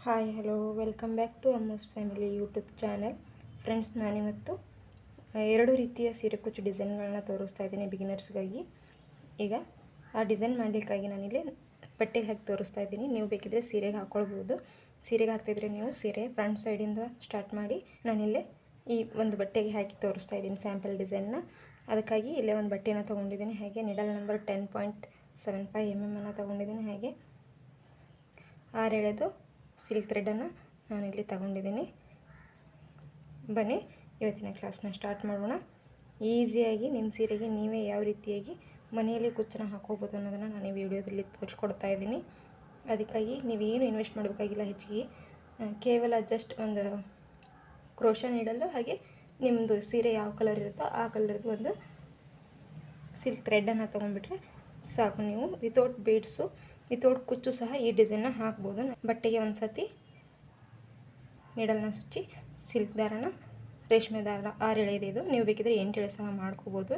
Hi hello welcome back to Ammu's family YouTube channel. Friends, ನಾನಿವತ್ತು ಎರಡು ರೀತಿಯ ಸೀರೆ ಕುಚ್ಚು ಡಿಸೈನ್ಗಳನ್ನ ತೋರಿಸ್ತಾ ಇದ್ದೀನಿ ಬಿಗಿನರ್ಸ್ಗಾಗಿ. ಈಗ ಆ ಡಿಸೈನ್ ಮಾಡಲಿಕ್ಕಾಗಿ ನಾನಿಲ್ಲಿ ಬಟ್ಟೆಗೆ ಹಾಕಿ ತೋರಿಸ್ತಾ ಇದ್ದೀನಿ. ನೀವು ಬೇಕಿದ್ರೆ ಸೀರೆಗೆ ಹಾಕ್ಕೊಳ್ಬೋದು. ಸೀರೆಗೆ ಹಾಕ್ತಿದ್ರೆ ನೀವು ಸೀರೆ ಫ್ರಂಟ್ ಸೈಡಿಂದ ಸ್ಟಾರ್ಟ್ ಮಾಡಿ ನಾನಿಲ್ಲೇ ಈ ಒಂದು ಬಟ್ಟೆಗೆ ಹಾಕಿ ತೋರಿಸ್ತಾ ಇದ್ದೀನಿ ಸ್ಯಾಂಪಲ್ ಡಿಸೈನ್ನ. ಅದಕ್ಕಾಗಿ ಇಲ್ಲೇ ಒಂದು ಬಟ್ಟೆನ ತೊಗೊಂಡಿದ್ದೀನಿ. ಹಾಗೆ ನಿಡಲ್ ನಂಬರ್ 10.75 mm ಅನ್ನು ತೊಗೊಂಡಿದ್ದೀನಿ. ಹಾಗೆ 6 ಎಳೆದು ಸಿಲ್ಕ್ ಥ್ರೆಡನ್ನು ನಾನಿಲ್ಲಿ ತಗೊಂಡಿದ್ದೀನಿ. ಬನ್ನಿ ಇವತ್ತಿನ ಕ್ಲಾಸ್ನ ಸ್ಟಾರ್ಟ್ ಮಾಡೋಣ. ಈಸಿಯಾಗಿ ನಿಮ್ಮ ಸೀರೆಗೆ ನೀವೇ ಯಾವ ರೀತಿಯಾಗಿ ಮನೆಯಲ್ಲಿ ಕುಚ್ಚನ್ನು ಹಾಕೋಬೋದು ಅನ್ನೋದನ್ನು ನಾನು ಈ ವಿಡಿಯೋದಲ್ಲಿ ತೋರಿಸ್ಕೊಡ್ತಾ ಇದ್ದೀನಿ. ಅದಕ್ಕಾಗಿ ನೀವೇನು ಇನ್ವೆಸ್ಟ್ ಮಾಡಬೇಕಾಗಿಲ್ಲ ಹೆಚ್ಚಿಗೆ. ಕೇವಲ ಜಸ್ಟ್ ಒಂದು ಕ್ರೋಶಾ ನೀಡಲು, ಹಾಗೆ ನಿಮ್ಮದು ಸೀರೆ ಯಾವ ಕಲರ್ ಇರುತ್ತೋ ಆ ಕಲರ್ದು ಒಂದು ಸಿಲ್ಕ್ ಥ್ರೆಡನ್ನು ತೊಗೊಂಡ್ಬಿಟ್ರೆ ಸಾಕು. ನೀವು ವಿತೌಟ್ ಬೀಡ್ಸು ವಿತೌಟ್ ಕುಚ್ಚು ಸಹ ಈ ಡಿಸೈನ್ನ ಹಾಕ್ಬೋದು. ಬಟ್ಟೆಗೆ ಒಂದು ಸತಿ ನೀಡಲ್ನ ಸುಚ್ಚಿ ಸಿಲ್ಕ್ ದಾರನ ರೇಷ್ಮೆ ದಾರ 6 ಎಳೆ ಇದೆ. ಇದು ನೀವು ಬೇಕಿದ್ರೆ 8 ಎಳೆ ಸಹ ಮಾಡ್ಕೋಬೋದು.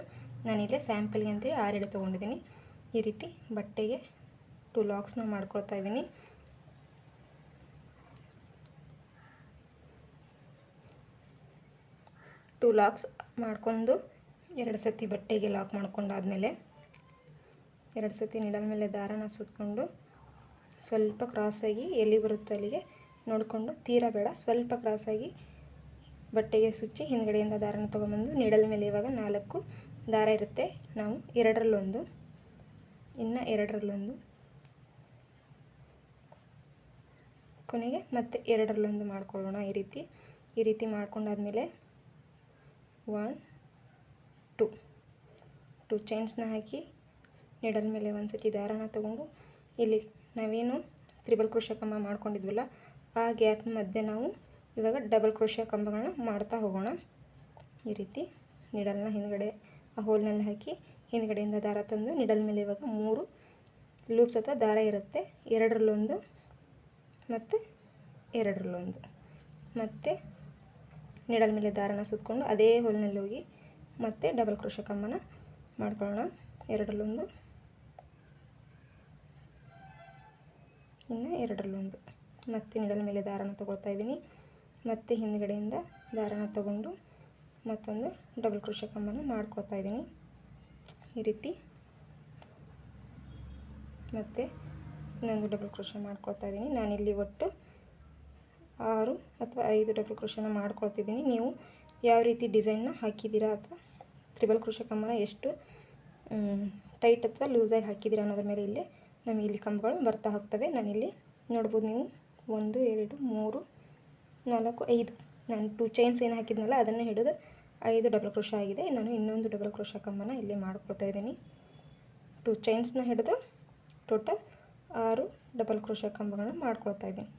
ನಾನಿಲ್ಲೇ ಸ್ಯಾಂಪಲ್ಗೆ ಅಂತೇಳಿ 6 ಎಳೆ ತೊಗೊಂಡಿದ್ದೀನಿ. ಈ ರೀತಿ ಬಟ್ಟೆಗೆ 2 ಲಾಕ್ಸ್ನ ಮಾಡ್ಕೊಳ್ತಾ ಇದ್ದೀನಿ. ಟೂ ಲಾಕ್ಸ್ ಮಾಡ್ಕೊಂಡು 2 ಸತಿ ಬಟ್ಟೆಗೆ ಲಾಕ್ ಮಾಡ್ಕೊಂಡಾದಮೇಲೆ 2 ಸತಿ ನೀಡಲ್ ಮೇಲೆ ದಾರನ ಸುತ್ತಕೊಂಡು ಸ್ವಲ್ಪ ಕ್ರಾಸಾಗಿ ಎಲ್ಲಿ ಬರುತ್ತೋ ಅಲ್ಲಿಗೆ ನೋಡಿಕೊಂಡು, ತೀರಾ ಬೇಡ, ಸ್ವಲ್ಪ ಕ್ರಾಸಾಗಿ ಬಟ್ಟೆಗೆ ಸುಚ್ಚಿ ಹಿಂದ್ಗಡೆಯಿಂದ ದಾರನ ತೊಗೊಂಬಂದು ನೀಡಲ್ ಮೇಲೆ ಇವಾಗ 4 ದಾರ ಇರುತ್ತೆ. ನಾವು 2ರಲ್ಲೊಂದು, ಇನ್ನು 2ರಲ್ಲೊಂದು, ಕೊನೆಗೆ ಮತ್ತೆ 2ರಲ್ಲೊಂದು ಮಾಡ್ಕೊಳ್ಳೋಣ. ಈ ರೀತಿ ಮಾಡ್ಕೊಂಡಾದ್ಮೇಲೆ 1 2 ಚೈನ್ಸ್ನ ಹಾಕಿ ನೀಡಲ್ ಮೇಲೆ ಒಂದು ಸತಿ ದಾರನ ತೊಗೊಂಡು ಇಲ್ಲಿ ನಾವೇನು ತ್ರಿಬಲ್ ಕ್ರೋಶಾ ಕಂಬ ಮಾಡ್ಕೊಂಡಿದ್ವಲ್ಲ ಆ ಗ್ಯಾಪ್ ಮಧ್ಯೆ ನಾವು ಇವಾಗ ಡಬಲ್ ಕ್ರೋಶಾ ಕಂಬಗಳನ್ನ ಮಾಡ್ತಾ ಹೋಗೋಣ. ಈ ರೀತಿ ನೀಡಲ್ನ ಹಿಂದ್ಗಡೆ ಆ ಹೋಲ್ನಲ್ಲಿ ಹಾಕಿ ಹಿಂದ್ಗಡೆಯಿಂದ ದಾರ ತಂದು ನೀಡಲ್ ಮೇಲೆ ಇವಾಗ 3 ಲೂಪ್ಸ್ ಅಥವಾ ದಾರ ಇರುತ್ತೆ. 2ರಲ್ಲೊಂದು ಮತ್ತು 2ರಲ್ಲೊಂದು, ಮತ್ತು ನೀಡಲ್ ಮೇಲೆ ದಾರನ ಸುತ್ತಕೊಂಡು ಅದೇ ಹೋಲ್ನಲ್ಲಿ ಹೋಗಿ ಮತ್ತೆ ಡಬಲ್ ಕ್ರೋಶಾ ಕಂಬನ ಮಾಡ್ಕೊಳ್ಳೋಣ. 2ರಲ್ಲೊಂದು, ಇನ್ನು 2ರಲ್ಲೊಂದು, ಮತ್ತೆ ನೀಡಲ್ ಮೇಲೆ ದಾರನ ತೊಗೊಳ್ತಾ ಇದ್ದೀನಿ. ಮತ್ತೆ ಹಿಂದ್ಗಡೆಯಿಂದ ದಾರನ ತಗೊಂಡು ಮತ್ತೊಂದು ಡಬಲ್ ಕ್ರೋಶಾ ಕಂಬನ ಮಾಡ್ಕೊಳ್ತಾ ಇದ್ದೀನಿ. ಈ ರೀತಿ ಮತ್ತೆ ಇನ್ನೊಂದು ಡಬಲ್ ಕ್ರೋಶಾ ಮಾಡ್ಕೊಳ್ತಾ ಇದ್ದೀನಿ. ನಾನಿಲ್ಲಿ ಒಟ್ಟು 6 ಅಥವಾ 5 ಡಬಲ್ ಕ್ರೋಶಾನ ಮಾಡ್ಕೊಳ್ತಿದ್ದೀನಿ. ನೀವು ಯಾವ ರೀತಿ ಡಿಸೈನ್ನ ಹಾಕಿದ್ದೀರಾ ಅಥವಾ ತ್ರಿಬಲ್ ಕ್ರೋಶಾ ಕಂಬನ ಎಷ್ಟು ಟೈಟ್ ಅಥವಾ ಲೂಸಾಗಿ ಹಾಕಿದ್ದೀರಾ ಅನ್ನೋದ್ರ ಮೇಲೆ ನಮಗೆ ಇಲ್ಲಿ ಕಂಬಗಳು ಬರ್ತಾ ಹೋಗ್ತವೆ. ನಾನಿಲ್ಲಿ ನೋಡ್ಬೋದು, ನೀವು 1 2 3 4 5 ನಾನು 2 ಚೈನ್ಸ್ ಏನು ಹಾಕಿದ್ನಲ್ಲ ಅದನ್ನು ಹಿಡಿದು 5 ಡಬಲ್ ಕ್ರೋಶಾ ಆಗಿದೆ. ನಾನು ಇನ್ನೊಂದು ಡಬಲ್ ಕ್ರೋಶಾ ಕಂಬನ ಇಲ್ಲಿ ಮಾಡ್ಕೊಳ್ತಾ ಇದ್ದೀನಿ. 2 ಚೈನ್ಸ್ನ ಹಿಡಿದು ಟೋಟಲ್ 6 ಡಬಲ್ ಕ್ರೋಶಾ ಕಂಬಗಳನ್ನ ಮಾಡ್ಕೊಳ್ತಾ ಇದ್ದೀನಿ.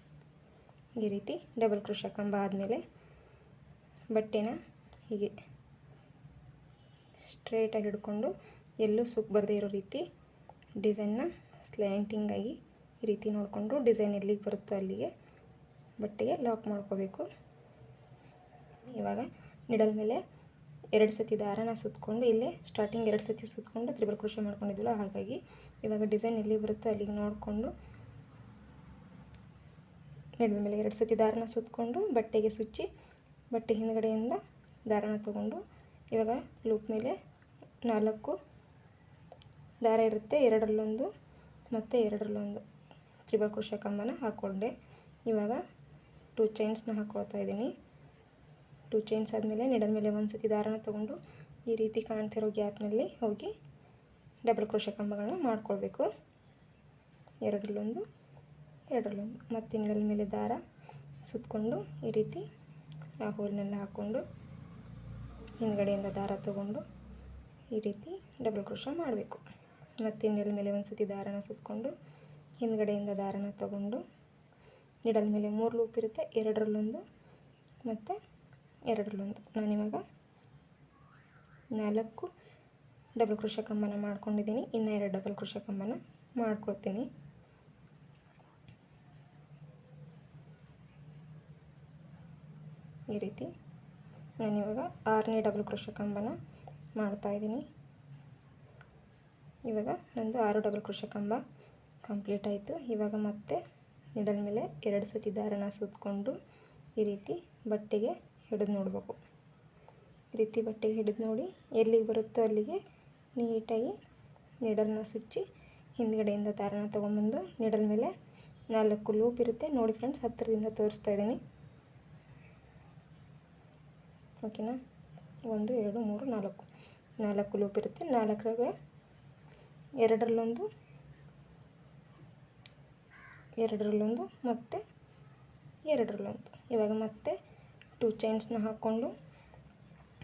ಈ ರೀತಿ ಡಬಲ್ ಕ್ರೋಶಾ ಕಂಬ ಆದಮೇಲೆ ಬಟ್ಟೆನ ಹೀಗೆ ಸ್ಟ್ರೇಟಾಗಿ ಹಿಡ್ಕೊಂಡು ಎಲ್ಲೂ ಸುಕ್ ಬರದೇ ಇರೋ ರೀತಿ ಡಿಸೈನ್ನ ಸ್ಲ್ಯಾಂಟಿಂಗಾಗಿ ಈ ರೀತಿ ನೋಡಿಕೊಂಡು ಡಿಸೈನ್ ಎಲ್ಲಿಗೆ ಬರುತ್ತೋ ಅಲ್ಲಿಗೆ ಬಟ್ಟೆಗೆ ಲಾಕ್ ಮಾಡ್ಕೋಬೇಕು. ಇವಾಗ ನಿಡಲ್ ಮೇಲೆ 2 ಸತಿ ದಾರನ ಸುತ್ತಕೊಂಡು ಇಲ್ಲೇ ಸ್ಟಾರ್ಟಿಂಗ್ 2 ಸತಿ ಸುತ್ತಕೊಂಡು ತ್ರಿಬಲ್ ಕ್ರೋಶಾ ಮಾಡ್ಕೊಂಡಿದ್ವಲ್ಲ, ಹಾಗಾಗಿ ಇವಾಗ ಡಿಸೈನ್ ಎಲ್ಲಿ ಬರುತ್ತೋ ಅಲ್ಲಿಗೆ ನೋಡಿಕೊಂಡು ನಿಡಲ್ ಮೇಲೆ 2 ಸತಿ ದಾರನ ಸುತ್ತಕೊಂಡು ಬಟ್ಟೆಗೆ ಸುಚ್ಚಿ ಬಟ್ಟೆ ಹಿಂದ್ಗಡೆಯಿಂದ ದಾರನ ತೊಗೊಂಡು ಇವಾಗ ಲೂಪ್ ಮೇಲೆ 4 ದಾರ ಇರುತ್ತೆ. 2ರಲ್ಲೊಂದು ಮತ್ತು 2ರಲ್ಲೊಂದು ತ್ರಿಬಲ್ ಕ್ರೋಶಾ ಕಂಬನ ಹಾಕ್ಕೊಂಡೆ. ಇವಾಗ 2 ಚೈನ್ಸ್ನ ಹಾಕ್ಕೊಳ್ತಾ ಇದ್ದೀನಿ. 2 ಚೈನ್ಸ್ ಆದಮೇಲೆ ನಿಡಲ್ ಮೇಲೆ ಒಂದು ಸತಿ ದಾರನ ತೊಗೊಂಡು ಈ ರೀತಿ ಕಾಣ್ತಿರೋ ಗ್ಯಾಪ್ನಲ್ಲಿ ಹೋಗಿ ಡಬಲ್ ಕ್ರೋಶಾ ಕಂಬಗಳನ್ನ ಮಾಡ್ಕೊಳ್ಬೇಕು. 2ರಲ್ಲೊಂದು 2ರಲ್ಲೊಂದು, ಮತ್ತು ನಿಡಲ್ ಮೇಲೆ ದಾರ ಸುತ್ತಕೊಂಡು ಈ ರೀತಿ ಆ ಹೋಲ್ನೆಲ್ಲ ಹಾಕ್ಕೊಂಡು ಹಿಂದ್ಗಡೆಯಿಂದ ದಾರ ತೊಗೊಂಡು ಈ ರೀತಿ ಡಬಲ್ ಕ್ರೋಶಾ ಮಾಡಬೇಕು. ಮತ್ತು ನಿಡಲ್ ಮೇಲೆ ಒಂದು ಸತಿ ದಾರನ ಸುತ್ತಕೊಂಡು ಹಿಂದ್ಗಡೆಯಿಂದ ದಾರನ ತೊಗೊಂಡು ನಿಡಲ್ ಮೇಲೆ 3 ಲೂಪ್ ಇರುತ್ತೆ. 2ರಲ್ಲೊಂದು ಮತ್ತು 2ರಲ್ಲೊಂದು, ನಾನಿವಾಗ 4 ಡಬಲ್ ಕ್ರೋಶಾ ಕಂಬನ ಮಾಡ್ಕೊಂಡಿದ್ದೀನಿ. ಇನ್ನು 2 ಡಬಲ್ ಕ್ರೋಶಾ ಕಂಬನ ಮಾಡ್ಕೊಳ್ತೀನಿ. ಈ ರೀತಿ ನಾನಿವಾಗ 6ನೇ ಡಬಲ್ ಕ್ರೋಶಾ ಕಂಬನ ಮಾಡ್ತಾಯಿದ್ದೀನಿ. ಇವಾಗ ನಂದು 6 ಡಬಲ್ ಕ್ರೋಶಾ ಕಂಬ ಕಂಪ್ಲೀಟ್ ಆಯಿತು. ಇವಾಗ ಮತ್ತೆ ನಿಡಲ್ ಮೇಲೆ 2 ಸತಿ ದಾರನ ಸುತ್ತಕೊಂಡು ಈ ರೀತಿ ಬಟ್ಟೆಗೆ ಹಿಡಿದು ನೋಡಬೇಕು. ಈ ರೀತಿ ಬಟ್ಟೆಗೆ ಹಿಡಿದು ನೋಡಿ ಎಲ್ಲಿಗೆ ಬರುತ್ತೋ ಅಲ್ಲಿಗೆ ನೀಟಾಗಿ ನಿಡಲ್ನ ಸುಚ್ಚಿ ಹಿಂದ್ಗಡೆಯಿಂದ ದಾರನ ತೊಗೊಂಬಂದು ನಿಡಲ್ ಮೇಲೆ 4 ಲೂಪ್ ಇರುತ್ತೆ ನೋಡಿ ಫ್ರೆಂಡ್ಸ್, ಹತ್ತಿರದಿಂದ ತೋರಿಸ್ತಾ ಇದ್ದೀನಿ. ಓಕೆನಾ, 1 2 3 4 ಲೂಪ್ ಇರುತ್ತೆ. 4ರಾಗ ಎರಡರಲ್ಲೊಂದು ಮತ್ತು ಎರಡರಲ್ಲೊಂದು. ಇವಾಗ ಮತ್ತೆ 2 ಚೈನ್ಸ್ನ ಹಾಕ್ಕೊಂಡು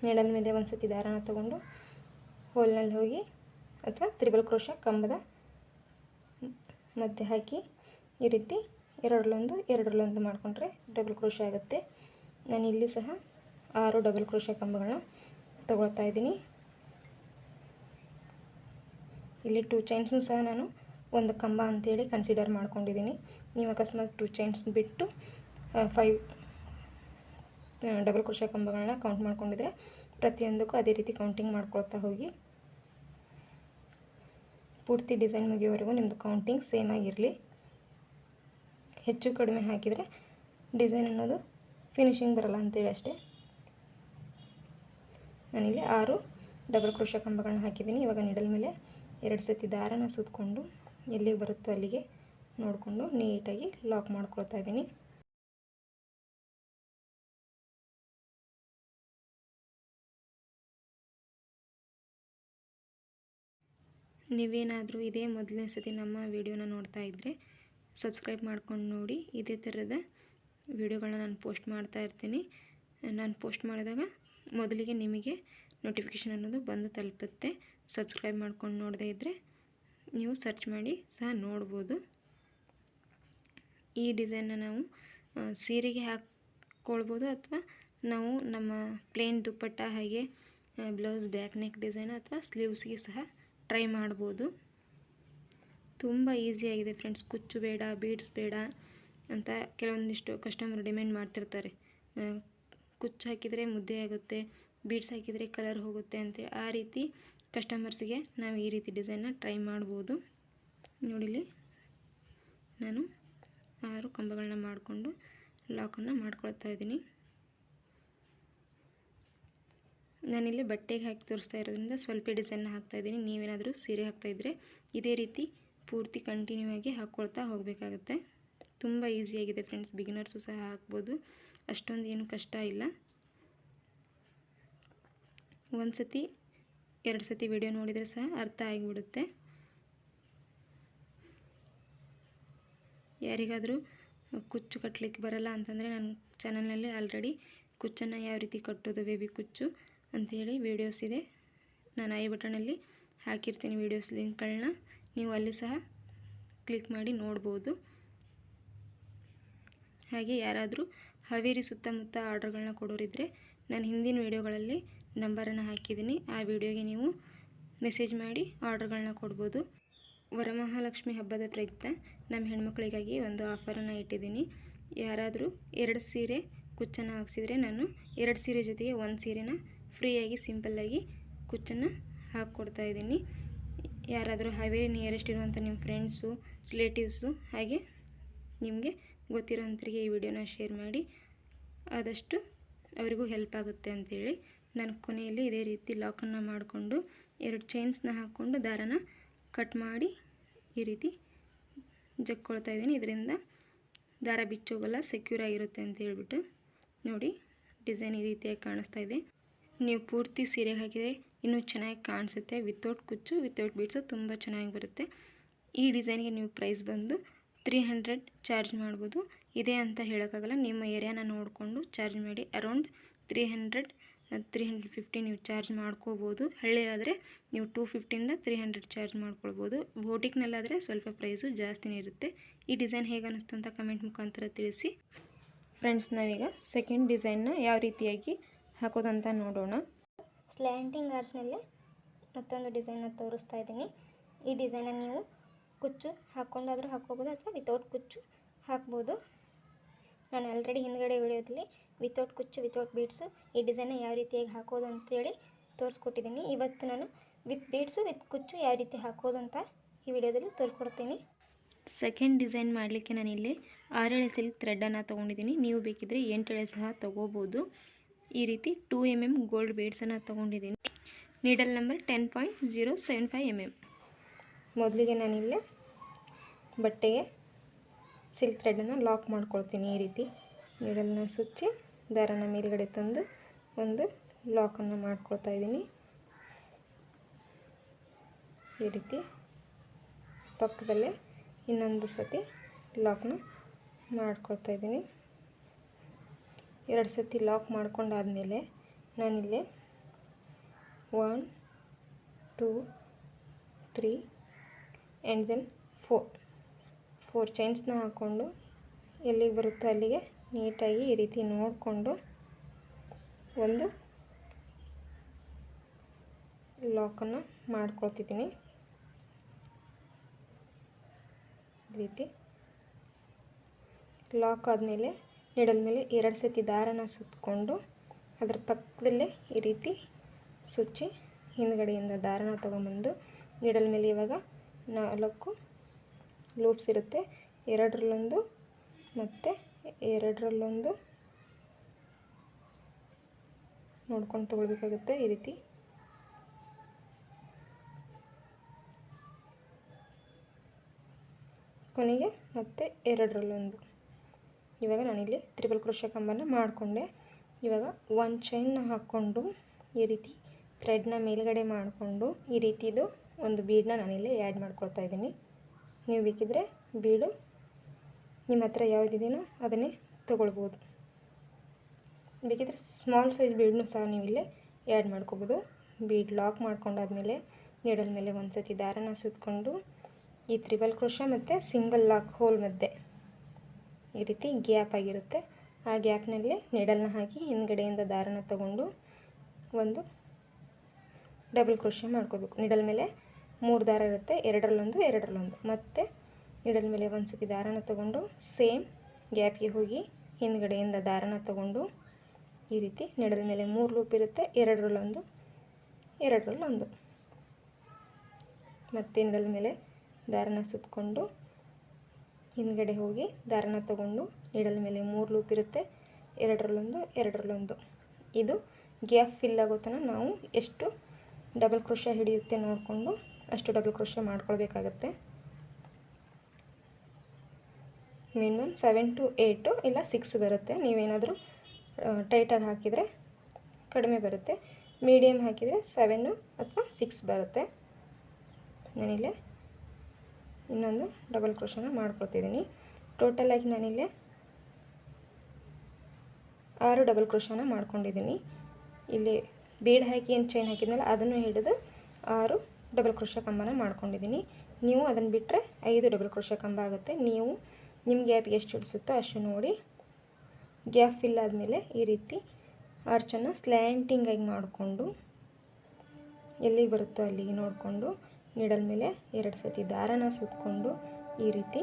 ನಿಡಲ್ ಮೇಲೆ ಒಂದು ಸತಿ ದಾರನ ತಗೊಂಡು ಹೋಲ್ನಲ್ಲಿ ಹೋಗಿ ಅಥವಾ ತ್ರಿಬಲ್ ಕ್ರೋಶ ಕಂಬದ ಮಧ್ಯೆ ಹಾಕಿ ಈ ರೀತಿ ಎರಡರಲ್ಲೊಂದು ಮಾಡಿಕೊಂಡ್ರೆ ಡಬಲ್ ಕ್ರೋಶ ಆಗುತ್ತೆ. ನಾನು ಇಲ್ಲಿ ಸಹ 6 ಡಬಲ್ ಕ್ರೋಶ ಕಂಬಗಳನ್ನ ತಗೊಳ್ತಾ ಇದ್ದೀನಿ. ಇಲ್ಲಿ 2 ಚೈನ್ಸ್ನು ಸಹ ನಾನು ಒಂದು ಕಂಬ ಅಂತೇಳಿ ಕನ್ಸಿಡರ್ ಮಾಡ್ಕೊಂಡಿದ್ದೀನಿ. ನೀವು ಅಕಸ್ಮಾತ್ 2 ಚೈನ್ಸ್ ಬಿಟ್ಟು 5 ಡಬಲ್ ಕ್ರೋಶ ಕಂಬಗಳನ್ನ ಕೌಂಟ್ ಮಾಡ್ಕೊಂಡಿದ್ರೆ ಪ್ರತಿಯೊಂದಕ್ಕೂ ಅದೇ ರೀತಿ ಕೌಂಟಿಂಗ್ ಮಾಡ್ಕೊಳ್ತಾ ಹೋಗಿ. ಪೂರ್ತಿ ಡಿಸೈನ್ ಮುಗಿಯೋವರೆಗೂ ನಿಮ್ಮದು ಕೌಂಟಿಂಗ್ ಸೇಮ್ ಆಗಿರಲಿ. ಹೆಚ್ಚು ಕಡಿಮೆ ಹಾಕಿದರೆ ಡಿಸೈನ್ ಅನ್ನೋದು ಫಿನಿಶಿಂಗ್ ಬರಲ್ಲ ಅಂತೇಳಿ ಅಷ್ಟೇ. ನಾನಿಲ್ಲಿ 6 ಡಬಲ್ ಕ್ರೋಶ ಕಂಬಗಳನ್ನ ಹಾಕಿದ್ದೀನಿ. ಇವಾಗ ನಿಡಲ್ ಮೇಲೆ 2 ಸತಿ ದಾರನ ಸುತ್ತಕೊಂಡು ಎಲ್ಲಿಗೆ ಬರುತ್ತೋ ಅಲ್ಲಿಗೆ ನೋಡಿಕೊಂಡು ನೀಟಾಗಿ ಲಾಕ್ ಮಾಡ್ಕೊಳ್ತಾ ಇದ್ದೀನಿ. ನೀವೇನಾದರೂ ಇದೇ ಮೊದಲನೇ ಸತಿ ನಮ್ಮ ವಿಡಿಯೋನ ನೋಡ್ತಾ ಇದ್ದರೆ ಸಬ್ಸ್ಕ್ರೈಬ್ ಮಾಡ್ಕೊಂಡು ನೋಡಿ. ಇದೇ ಥರದ ವಿಡಿಯೋಗಳನ್ನ ನಾನು ಪೋಸ್ಟ್ ಮಾಡ್ತಾ ಇರ್ತೀನಿ. ನಾನು ಪೋಸ್ಟ್ ಮಾಡಿದಾಗ ಮೊದಲಿಗೆ ನಿಮಗೆ ನೋಟಿಫಿಕೇಷನ್ ಅನ್ನೋದು ಬಂದು ತಲುಪುತ್ತೆ. ಸಬ್ಸ್ಕ್ರೈಬ್ ಮಾಡ್ಕೊಂಡು ನೋಡದೇ ಇದ್ದರೆ ನೀವು ಸರ್ಚ್ ಮಾಡಿ ಸಹ ನೋಡ್ಬೋದು. ಈ ಡಿಸೈನ್ನ ನಾವು ಸೀರೆಗೆ ಹಾಕ್ಕೊಳ್ಬೋದು ಅಥವಾ ನಾವು ನಮ್ಮ ಪ್ಲೇನ್ ದುಪ್ಪಟ್ಟ ಹಾಗೆ ಬ್ಲೌಸ್ ಬ್ಯಾಕ್ ನೆಕ್ ಡಿಸೈನ್ ಅಥವಾ ಸ್ಲೀವ್ಸ್ಗೆ ಸಹ ಟ್ರೈ ಮಾಡ್ಬೋದು. ತುಂಬ ಈಸಿಯಾಗಿದೆ ಫ್ರೆಂಡ್ಸ್. ಕುಚ್ಚು ಬೇಡ, ಬೀಡ್ಸ್ ಬೇಡ ಅಂತ ಕೆಲವೊಂದಿಷ್ಟು ಕಸ್ಟಮರ್ ಡಿಮ್ಯಾಂಡ್ ಮಾಡ್ತಿರ್ತಾರೆ. ಕುಚ್ಚು ಹಾಕಿದರೆ ಮುದ್ದೆ ಆಗುತ್ತೆ, ಬೀಡ್ಸ್ ಹಾಕಿದರೆ ಕಲರ್ ಹೋಗುತ್ತೆ ಅಂತೇಳಿ. ಆ ರೀತಿ ಕಸ್ಟಮರ್ಸ್ಗೆ ನಾವು ಈ ರೀತಿ ಡಿಸೈನ್ನ ಟ್ರೈ ಮಾಡ್ಬೋದು. ನೋಡಿಲಿ ನಾನು 6 ಕಂಬಗಳನ್ನ ಮಾಡಿಕೊಂಡು ಲಾಕನ್ನು ಮಾಡ್ಕೊಳ್ತಾ ಇದ್ದೀನಿ. ನಾನಿಲ್ಲಿ ಬಟ್ಟೆಗೆ ಹಾಕಿ ತೋರಿಸ್ತಾ ಇರೋದ್ರಿಂದ ಸ್ವಲ್ಪ ಡಿಸೈನ್ನ ಹಾಕ್ತಾಯಿದ್ದೀನಿ. ನೀವೇನಾದರೂ ಸೀರೆ ಹಾಕ್ತಾಯಿದ್ರೆ ಇದೇ ರೀತಿ ಪೂರ್ತಿ ಕಂಟಿನ್ಯೂ ಆಗಿ ಹಾಕ್ಕೊಳ್ತಾ ಹೋಗಬೇಕಾಗುತ್ತೆ. ತುಂಬ ಈಸಿಯಾಗಿದೆ ಫ್ರೆಂಡ್ಸ್, ಬಿಗಿನರ್ಸು ಸಹ ಹಾಕ್ಬೋದು, ಅಷ್ಟೊಂದು ಏನು ಕಷ್ಟ ಇಲ್ಲ. ಒಂದು ಸತಿ 2 ಸತಿ ವಿಡಿಯೋ ನೋಡಿದರೆ ಸಹ ಅರ್ಥ ಆಗಿಬಿಡುತ್ತೆ. ಯಾರಿಗಾದರೂ ಕುಚ್ಚು ಕಟ್ಟಲಿಕ್ಕೆ ಬರಲ್ಲ ಅಂತಂದರೆ ನನ್ನ ಚಾನಲ್ನಲ್ಲಿ ಆಲ್ರೆಡಿ ಕುಚ್ಚನ್ನು ಯಾವ ರೀತಿ ಕಟ್ಟೋದು ಬೇಬಿ ಕುಚ್ಚು ಅಂಥೇಳಿ ವೀಡಿಯೋಸ್ ಇದೆ. ನಾನು ಐ ಬಟನಲ್ಲಿ ಹಾಕಿರ್ತೀನಿ ವೀಡಿಯೋಸ್ ಲಿಂಕ್ಗಳನ್ನ, ನೀವು ಅಲ್ಲಿ ಸಹ ಕ್ಲಿಕ್ ಮಾಡಿ ನೋಡ್ಬೋದು. ಹಾಗೆ ಯಾರಾದರೂ ಹಾವೇರಿ ಸುತ್ತಮುತ್ತ ಆರ್ಡ್ರ್ಗಳನ್ನ ಕೊಡೋರಿದ್ದರೆ ನಾನು ಹಿಂದಿನ ವೀಡಿಯೋಗಳಲ್ಲಿ ನಂಬರನ್ನು ಹಾಕಿದ್ದೀನಿ. ಆ ವಿಡಿಯೋಗೆ ನೀವು ಮೆಸೇಜ್ ಮಾಡಿ ಆರ್ಡ್ರ್ಗಳನ್ನ ಕೊಡ್ಬೋದು. ವರಮಹಾಲಕ್ಷ್ಮಿ ಹಬ್ಬದ ಪ್ರಯುಕ್ತ ನಮ್ಮ ಹೆಣ್ಮಕ್ಳಿಗಾಗಿ ಒಂದು ಆಫರನ್ನು ಇಟ್ಟಿದ್ದೀನಿ. ಯಾರಾದರೂ 2 ಸೀರೆ ಕುಚ್ಚನ್ನು ಹಾಕ್ಸಿದ್ರೆ ನಾನು 2 ಸೀರೆ ಜೊತೆಗೆ 1 ಸೀರೆನ ಫ್ರೀಯಾಗಿ ಸಿಂಪಲ್ಲಾಗಿ ಕುಚ್ಚನ್ನು ಹಾಕ್ಕೊಡ್ತಾ ಇದ್ದೀನಿ. ಯಾರಾದರೂ ಹಾವೇರಿ ನಿಯರೆಸ್ಟ್ ಇರುವಂಥ ನಿಮ್ಮ ಫ್ರೆಂಡ್ಸು, ರಿಲೇಟಿವ್ಸು ಹಾಗೆ ನಿಮಗೆ ಗೊತ್ತಿರೋಂಥರಿಗೆ ಈ ವಿಡಿಯೋನ ಶೇರ್ ಮಾಡಿ, ಆದಷ್ಟು ಅವರಿಗೂ ಹೆಲ್ಪ್ ಆಗುತ್ತೆ ಅಂಥೇಳಿ ನಾನು ಕೊನೆಯಲ್ಲಿ ಇದೇ ರೀತಿ ಲಾಕನ್ನು ಮಾಡಿಕೊಂಡು 2 ಚೈನ್ಸ್ನ ಹಾಕ್ಕೊಂಡು ದಾರನ ಕಟ್ ಮಾಡಿ ಈ ರೀತಿ ಜಕ್ಕೊಳ್ತಾ ಇದ್ದೀನಿ. ಇದರಿಂದ ದಾರ ಬಿಚ್ಚೋಗಲ್ಲ, ಸೆಕ್ಯೂರ್ ಆಗಿರುತ್ತೆ ಅಂತ ಹೇಳ್ಬಿಟ್ಟು. ನೋಡಿ ಡಿಸೈನ್ ಈ ರೀತಿಯಾಗಿ ಕಾಣಿಸ್ತಾ ಇದೆ. ನೀವು ಪೂರ್ತಿ ಸೀರೆಗೆ ಹಾಕಿದರೆ ಇನ್ನೂ ಚೆನ್ನಾಗಿ ಕಾಣಿಸುತ್ತೆ. ವಿತೌಟ್ ಕುಚ್ಚು ವಿತೌಟ್ ಬೀಡ್ಸು ತುಂಬ ಚೆನ್ನಾಗಿ ಬರುತ್ತೆ. ಈ ಡಿಸೈನ್ಗೆ ನೀವು ಪ್ರೈಸ್ ಬಂದು 300 ಚಾರ್ಜ್ ಮಾಡ್ಬೋದು. ಇದೆ ಅಂತ ಹೇಳೋಕ್ಕಾಗಲ್ಲ, ನಿಮ್ಮ ಏರಿಯಾನ ನೋಡಿಕೊಂಡು ಚಾರ್ಜ್ ಮಾಡಿ. ಅರೌಂಡ್ 300-350 ನೀವು ಚಾರ್ಜ್ ಮಾಡ್ಕೋಬೋದು. ಹಳ್ಳಿ ಆದರೆ ನೀವು 250ಇಂದ 300 ಚಾರ್ಜ್ ಮಾಡ್ಕೊಳ್ಬೋದು. ಬೋಟಿಕ್ನಲ್ಲಾದರೆ ಸ್ವಲ್ಪ ಪ್ರೈಸು ಜಾಸ್ತಿನೇ ಇರುತ್ತೆ. ಈ ಡಿಸೈನ್ ಹೇಗೆ ಅನ್ನಿಸ್ತು ಅಂತ ಕಮೆಂಟ್ ಮುಖಾಂತರ ತಿಳಿಸಿ. ಫ್ರೆಂಡ್ಸ್, ನಾವೀಗ ಸೆಕೆಂಡ್ ಡಿಸೈನ್ನ ಯಾವ ರೀತಿಯಾಗಿ ಹಾಕೋದಂತ ನೋಡೋಣ. ಸ್ಲ್ಯಾಂಟಿಂಗ್ ಆರ್ಚ್ನಲ್ಲೇ ಮತ್ತೊಂದು ಡಿಸೈನ್ನ ತೋರಿಸ್ತಾ ಇದ್ದೀನಿ. ಈ ಡಿಸೈನನ್ನು ನೀವು ಕುಚ್ಚು ಹಾಕ್ಕೊಂಡಾದರೂ ಹಾಕ್ಕೋಬೋದು ಅಥವಾ ವಿತೌಟ್ ಕುಚ್ಚು ಹಾಕ್ಬೋದು. ನಾನು ಆಲ್ರೆಡಿ ಹಿಂದ್ಗಡೆ ವಿಡಿಯೋದಲ್ಲಿ ವಿತೌಟ್ ಕುಚ್ಚು ವಿತೌಟ್ ಬೀಡ್ಸು ಈ ಡಿಸೈನ್ನ ಯಾವ ರೀತಿಯಾಗಿ ಹಾಕೋದು ಅಂತೇಳಿ ತೋರಿಸ್ಕೊಟ್ಟಿದ್ದೀನಿ. ಇವತ್ತು ನಾನು ವಿತ್ ಬೀಡ್ಸು ವಿತ್ ಕುಚ್ಚು ಯಾವ ರೀತಿ ಹಾಕೋದು ಅಂತ ಈ ವಿಡಿಯೋದಲ್ಲಿ ತೋರಿಸ್ಕೊಡ್ತೀನಿ. ಸೆಕೆಂಡ್ ಡಿಸೈನ್ ಮಾಡಲಿಕ್ಕೆ ನಾನಿಲ್ಲಿ 6 ಎಳೆ ಸಿಲ್ಕ್ ಥ್ರೆಡನ್ನು ತೊಗೊಂಡಿದ್ದೀನಿ. ನೀವು ಬೇಕಿದ್ದರೆ 8 ಎಳೆ ಸಹ ತೊಗೋಬೋದು. ಈ ರೀತಿ 2 mm ಗೋಲ್ಡ್ ಬೀಡ್ಸನ್ನು ತೊಗೊಂಡಿದ್ದೀನಿ. Needle number 10.075 mm. ಮೊದಲಿಗೆ ನಾನಿಲ್ಲಿ ಬಟ್ಟೆಗೆ ಸಿಲ್ಕ್ ಥ್ರೆಡನ್ನು ಲಾಕ್ ಮಾಡ್ಕೊಳ್ತೀನಿ. ಈ ರೀತಿ ನೀಡಲ್ನ ಸುಚ್ಚಿ ದಾರನ ಮೇಲ್ಗಡೆ ತಂದು ಒಂದು ಲಾಕನ್ನು ಮಾಡ್ಕೊಳ್ತಾ ಇದ್ದೀನಿ. ಈ ರೀತಿ ಪಕ್ಕದಲ್ಲೇ ಇನ್ನೊಂದು ಸತಿ ಲಾಕ್ನ ಮಾಡ್ಕೊಳ್ತಾ ಇದ್ದೀನಿ. 2 ಸತಿ ಲಾಕ್ ಮಾಡ್ಕೊಂಡಾದಮೇಲೆ ನಾನಿಲ್ಲಿ 1 2 3 ಆ್ಯಂಡ್ ದೆನ್ 4 ಚೈನ್ಸ್ನ ಹಾಕ್ಕೊಂಡು ಎಲ್ಲಿಗೆ ಬರುತ್ತೋ ಅಲ್ಲಿಗೆ ನೀಟಾಗಿ ಈ ರೀತಿ ನೋಡಿಕೊಂಡು ಒಂದು ಲಾಕನ್ನು ಮಾಡ್ಕೊಳ್ತಿದ್ದೀನಿ. ಈ ರೀತಿ ಲಾಕ್ ಆದಮೇಲೆ ನೀಡಲ್ ಮೇಲೆ 2 ಸತಿ ದಾರನ ಸುತ್ತಕೊಂಡು ಅದರ ಪಕ್ಕದಲ್ಲೇ ಈ ರೀತಿ ಸುಚ್ಚಿ ಹಿಂದ್ಗಡೆಯಿಂದ ದಾರನ ತೊಗೊಂಬಂದು ನೀಡಲ್ ಮೇಲೆ ಇವಾಗ 4 ಲೂಪ್ಸ್ ಇರುತ್ತೆ. 2ರಲ್ಲೊಂದು ಮತ್ತು 2ರಲ್ಲೊಂದು ನೋಡ್ಕೊಂಡು ತೊಗೊಳ್ಬೇಕಾಗುತ್ತೆ. ಈ ರೀತಿ ಕೊನೆಗೆ ಮತ್ತೆ 2ರಲ್ಲೊಂದು. ಇವಾಗ ನಾನಿಲ್ಲಿ ತ್ರಿಬಲ್ ಕ್ರೋಶೆ ಕಂಬನ ಮಾಡಿಕೊಂಡೆ. ಇವಾಗ 1 ಚೈನ್ನ ಹಾಕ್ಕೊಂಡು ಈ ರೀತಿ ಥ್ರೆಡ್ನ ಮೇಲ್ಗಡೆ ಮಾಡಿಕೊಂಡು ಈ ರೀತಿದು ಒಂದು ಬೀಡನ್ನ ನಾನಿಲ್ಲಿ ಆ್ಯಡ್ ಮಾಡ್ಕೊಳ್ತಾ ಇದ್ದೀನಿ. ನೀವು ಬೇಕಿದ್ದರೆ ಬೀಡು ನಿಮ್ಮ ಹತ್ರ ಯಾವುದಿದೆಯೋ ಅದನ್ನೇ ತೊಗೊಳ್ಬೋದು. ಬೇಕಿದ್ದರೆ ಸ್ಮಾಲ್ ಸೈಜ್ ಬೀಡನ್ನೂ ಸಹ ನೀವು ಇಲ್ಲೇ ಆ್ಯಡ್ ಮಾಡ್ಕೋಬೋದು. ಬೀಡ್ ಲಾಕ್ ಮಾಡ್ಕೊಂಡಾದ್ಮೇಲೆ ನೀಡಲ್ ಮೇಲೆ ಒಂದು ಸತಿ ದಾರನ ಸುತ್ತಕೊಂಡು ಈ ತ್ರಿಬಲ್ ಕ್ರೋಶೆ ಮತ್ತು ಸಿಂಗಲ್ ಲಾಕ್ ಹೋಲ್ ಮಧ್ಯೆ ಈ ರೀತಿ ಗ್ಯಾಪ್ ಆಗಿರುತ್ತೆ. ಆ ಗ್ಯಾಪ್ನಲ್ಲಿ ನೀಡಲ್ನ ಹಾಕಿ ಹಿಂದ್ಗಡೆಯಿಂದ ದಾರನ ತಗೊಂಡು ಒಂದು ಡಬಲ್ ಕ್ರೋಶೆ ಮಾಡ್ಕೋಬೇಕು. ನೀಡಲ್ ಮೇಲೆ 3 ದಾರ ಇರುತ್ತೆ. 2ರಲ್ಲೊಂದು ಮತ್ತು ನೀಡಲ್ ಮೇಲೆ ಒಂದು ಸತಿ ದಾರನ ತಗೊಂಡು ಸೇಮ್ ಗ್ಯಾಪ್ಗೆ ಹೋಗಿ ಹಿಂದ್ಗಡೆಯಿಂದ ದಾರನ ತಗೊಂಡು ಈ ರೀತಿ ನೀಡಲ್ ಮೇಲೆ 3 ಲೂಪ್ ಇರುತ್ತೆ. 2ರಲ್ಲೊಂದು ಮತ್ತು ನೀಡಲ್ ಮೇಲೆ ದಾರನ ಸುತ್ತಕೊಂಡು ಹಿಂದ್ಗಡೆ ಹೋಗಿ ದಾರನ ತಗೊಂಡು ನೀಡಲ್ ಮೇಲೆ 3 ಲೂಪ್ ಇರುತ್ತೆ. 2ರಲ್ಲೊಂದು ಇದು ಗ್ಯಾಪ್ ಫಿಲ್ ಆಗೋ ತನಕ ನಾವು ಎಷ್ಟು ಡಬಲ್ ಕ್ರೋಶೆ ಹಿಡಿಯುತ್ತೆ ನೋಡಿಕೊಂಡು ಅಷ್ಟು ಡಬಲ್ ಕ್ರೋಶೆ ಮಾಡ್ಕೊಳ್ಬೇಕಾಗತ್ತೆ. ಮಿನಿಮಮ್ 7 to 8 ಇಲ್ಲ 6 ಬರುತ್ತೆ. ನೀವೇನಾದರೂ ಟೈಟಾಗಿ ಹಾಕಿದರೆ ಕಡಿಮೆ ಬರುತ್ತೆ. ಮೀಡಿಯಮ್ ಹಾಕಿದರೆ 7 ಅಥವಾ 6 ಬರುತ್ತೆ. ನಾನಿಲ್ಲಿ ಇನ್ನೊಂದು ಡಬಲ್ ಕ್ರೋಶನ ಮಾಡ್ಕೊಳ್ತಿದ್ದೀನಿ. ಟೋಟಲಾಗಿ ನಾನಿಲ್ಲಿ 6 ಡಬಲ್ ಕ್ರೋಶನ ಮಾಡ್ಕೊಂಡಿದ್ದೀನಿ. ಇಲ್ಲಿ ಬೀಡ್ ಹಾಕಿ ಏನು ಚೈನ್ ಹಾಕಿದ್ನಲ್ಲ ಅದನ್ನು ಹಿಡಿದು 6 ಡಬಲ್ ಕ್ರೋಶೆ ಕಂಬನ ಮಾಡ್ಕೊಂಡಿದ್ದೀನಿ. ನೀವು ಅದನ್ನು ಬಿಟ್ಟರೆ 5 ಡಬಲ್ ಕ್ರೋಶೆ ಕಂಬ ಆಗುತ್ತೆ. ನೀವು ನಿಮ್ಮ ಗ್ಯಾಪಿಗೆ ಎಷ್ಟು ಹಿಡಿಸುತ್ತೋ ಅಷ್ಟು ನೋಡಿ. ಗ್ಯಾಪ್ ಫಿಲ್ ಆದಮೇಲೆ ಈ ರೀತಿ ಆರ್ಚನ್ನು ಸ್ಲ್ಯಾಂಟಿಂಗಾಗಿ ಮಾಡಿಕೊಂಡು ಎಲ್ಲಿಗೆ ಬರುತ್ತೋ ಅಲ್ಲಿಗೆ ನೋಡಿಕೊಂಡು ನೀಡಲ್ ಮೇಲೆ 2 ಸತಿ ದಾರನ ಸುತ್ತಕೊಂಡು ಈ ರೀತಿ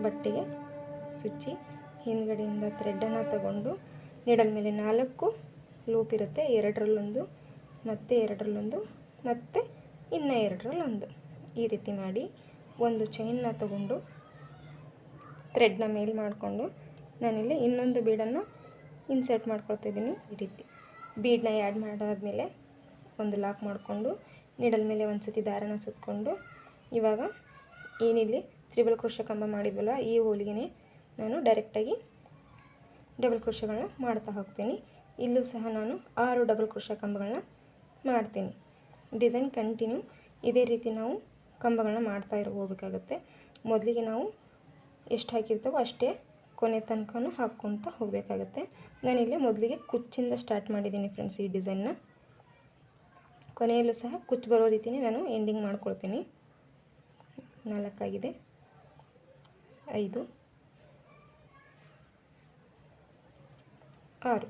ಬಟ್ಟೆಗೆ ಸುಚ್ಚಿ ಹಿಂದ್ಗಡೆಯಿಂದ ಥ್ರೆಡ್ಡನ್ನು ತಗೊಂಡು ನೀಡಲ್ ಮೇಲೆ 4 ಲೂಪ್ ಇರುತ್ತೆ. 2ರಲ್ಲೊಂದು ಮತ್ತು 2ರಲ್ಲೊಂದು ಮತ್ತು ಇನ್ನು 2ರಲ್ಲೊಂದು ಈ ರೀತಿ ಮಾಡಿ ಒಂದು ಚೈನ್ನ ತಗೊಂಡು ಥ್ರೆಡ್ನ ಮೇಲೆ ಮಾಡಿಕೊಂಡು ನಾನಿಲ್ಲಿ ಇನ್ನೊಂದು ಬೀಡನ್ನು ಇನ್ಸರ್ಟ್ ಮಾಡ್ಕೊಳ್ತಿದ್ದೀನಿ. ಈ ರೀತಿ ಬೀಡನ್ನ ಆ್ಯಡ್ ಮಾಡಾದಮೇಲೆ ಒಂದು ಲಾಕ್ ಮಾಡಿಕೊಂಡು ನೀಡಲ್ ಮೇಲೆ ಒಂದು ಸತಿ ದಾರನ ಸುತ್ತಕೊಂಡು ಇವಾಗ ಏನಿಲ್ಲಿ ತ್ರಿಬಲ್ ಕ್ರೋಶೆ ಕಂಬ ಮಾಡಿದ್ವಲ್ಲ ಈ ಹೋಲಿಗೆ ನಾನು ಡೈರೆಕ್ಟಾಗಿ ಡಬಲ್ ಕ್ರೋಶೆಗಳನ್ನ ಮಾಡ್ತಾ ಹೋಗ್ತೀನಿ. ಇಲ್ಲೂ ಸಹ ನಾನು 6 ಡಬಲ್ ಕ್ರೋಶೆ ಕಂಬಗಳನ್ನ ಮಾಡ್ತೀನಿ. ಡಿಸೈನ್ ಕಂಟಿನ್ಯೂ ಇದೇ ರೀತಿ ನಾವು ಕಂಬಗಳನ್ನ ಮಾಡ್ತಾ ಹೋಗಬೇಕಾಗುತ್ತೆ. ಮೊದಲಿಗೆ ನಾವು ಎಷ್ಟು ಹಾಕಿರ್ತಾವೋ ಅಷ್ಟೇ ಕೊನೆ ತನಕನೂ ಹಾಕ್ಕೊತ ಹೋಗಬೇಕಾಗತ್ತೆ. ನಾನಿಲ್ಲಿ ಮೊದಲಿಗೆ ಕುಚ್ಚಿಂದ ಸ್ಟಾರ್ಟ್ ಮಾಡಿದ್ದೀನಿ ಫ್ರೆಂಡ್ಸ್. ಈ ಡಿಸೈನ್ನ ಕೊನೆಯಲ್ಲೂ ಸಹ ಕುಚ್ಚು ಬರೋ ರೀತಿಯೇ ನಾನು ಎಂಡಿಂಗ್ ಮಾಡ್ಕೊಳ್ತೀನಿ. 4 ಆಗಿದೆ, 5, 6.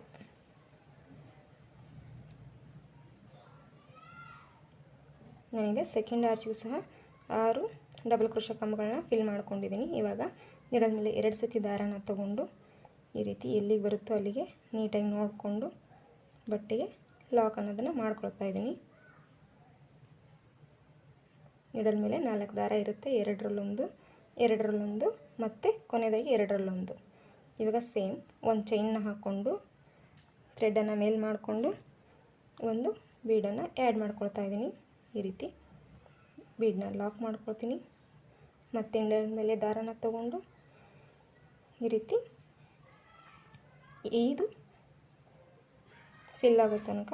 ನಾನಿದೆ ಸೆಕೆಂಡ್ ಆರ್ಚಿಗೂ ಸಹ 6 ಡಬಲ್ ಕ್ರೋಶೆ ಕಂಬಗಳನ್ನ ಫಿಲ್ ಮಾಡ್ಕೊಂಡಿದ್ದೀನಿ. ಇವಾಗ ನೀಡಲ್ ಮೇಲೆ 2 ಸತಿ ದಾರನ ತಗೊಂಡು ಈ ರೀತಿ ಎಲ್ಲಿಗೆ ಬರುತ್ತೋ ಅಲ್ಲಿಗೆ ನೀಟಾಗಿ ನೋಡಿಕೊಂಡು ಬಟ್ಟೆಗೆ ಲಾಕ್ ಅನ್ನೋದನ್ನು ಮಾಡ್ಕೊಳ್ತಾ ಇದ್ದೀನಿ. ನೀಡಲ್ ಮೇಲೆ 4 ದಾರ ಇರುತ್ತೆ, ಎರಡರಲ್ಲೊಂದು ಮತ್ತು ಕೊನೆಯದಾಗಿ ಎರಡರಲ್ಲೊಂದು. ಇವಾಗ ಸೇಮ್ ಒಂದು ಚೈನ್ನ ಹಾಕ್ಕೊಂಡು ಥ್ರೆಡನ್ನು ಮೇಲೆ ಮಾಡಿಕೊಂಡು ಒಂದು ಬೀಡನ್ನು ಆ್ಯಡ್ ಮಾಡ್ಕೊಳ್ತಾ ಇದ್ದೀನಿ. ಈ ರೀತಿ ಬೀಡನ್ನ ಲಾಕ್ ಮಾಡ್ಕೊಳ್ತೀನಿ. ಮತ್ತು ಎಂಡಲ್ ಮೇಲೆ ದಾರನ ತಗೊಂಡು ಈ ರೀತಿ ಇದು ಫಿಲ್ ಆಗೋ ತನಕ